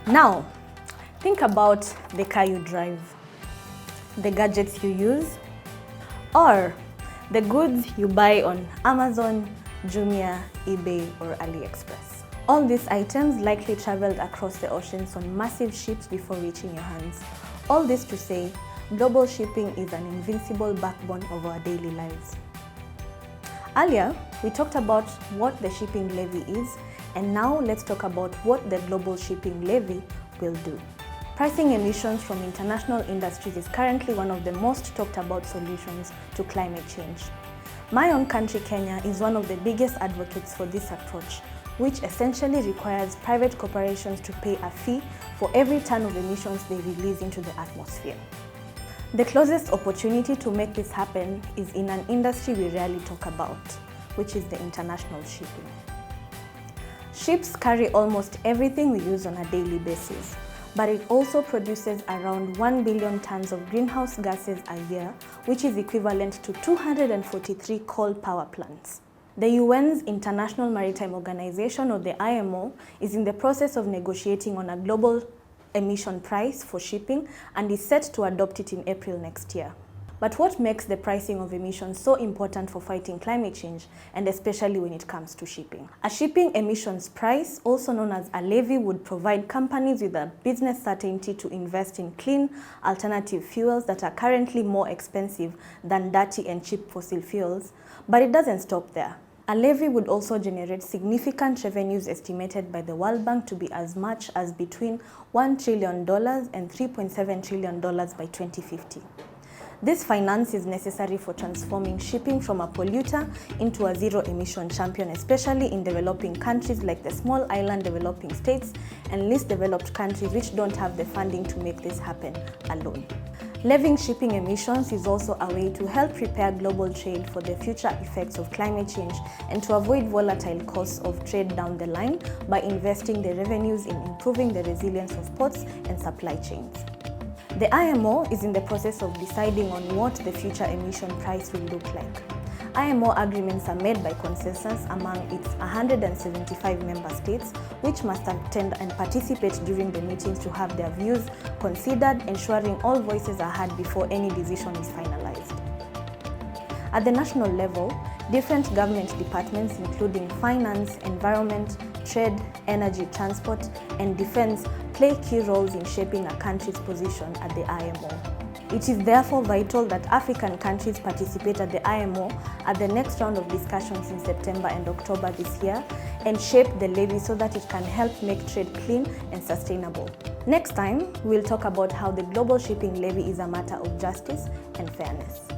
Now, think about the car you drive, the gadgets you use, or the goods you buy on Amazon, Jumia, eBay, or AliExpress. All these items likely traveled across the oceans on massive ships before reaching your hands. All this to say, global shipping is an invincible backbone of our daily lives. Earlier, we talked about what the shipping levy is, and now let's talk about what the global shipping levy will do. Pricing emissions from international industries is currently one of the most talked about solutions to climate change. My own country, Kenya, is one of the biggest advocates for this approach, which essentially requires private corporations to pay a fee for every ton of emissions they release into the atmosphere. The closest opportunity to make this happen is in an industry we rarely talk about, which is the international shipping. Ships carry almost everything we use on a daily basis, but it also produces around 1 billion tons of greenhouse gases a year, which is equivalent to 243 coal power plants. The UN's International Maritime Organization, or the IMO, is in the process of negotiating on a global emission price for shipping and is set to adopt it in April next year. But what makes the pricing of emissions so important for fighting climate change, and especially when it comes to shipping? A shipping emissions price, also known as a levy, would provide companies with a business certainty to invest in clean, alternative fuels that are currently more expensive than dirty and cheap fossil fuels. But it doesn't stop there. A levy would also generate significant revenues estimated by the World Bank to be as much as between $1 trillion and $3.7 trillion by 2050. This finance is necessary for transforming shipping from a polluter into a zero-emission champion, especially in developing countries like the small island developing states and least developed countries which don't have the funding to make this happen alone. Levying shipping emissions is also a way to help prepare global trade for the future effects of climate change and to avoid volatile costs of trade down the line by investing the revenues in improving the resilience of ports and supply chains. The IMO is in the process of deciding on what the future emission price will look like. IMO agreements are made by consensus among its 175 member states, which must attend and participate during the meetings to have their views considered, ensuring all voices are heard before any decision is finalized. At the national level, different government departments including finance, environment, trade, energy, transport, and defense play key roles in shaping a country's position at the IMO. It is therefore vital that African countries participate at the IMO at the next round of discussions in September and October this year and shape the levy so that it can help make trade clean and sustainable. Next time, we'll talk about how the global shipping levy is a matter of justice and fairness.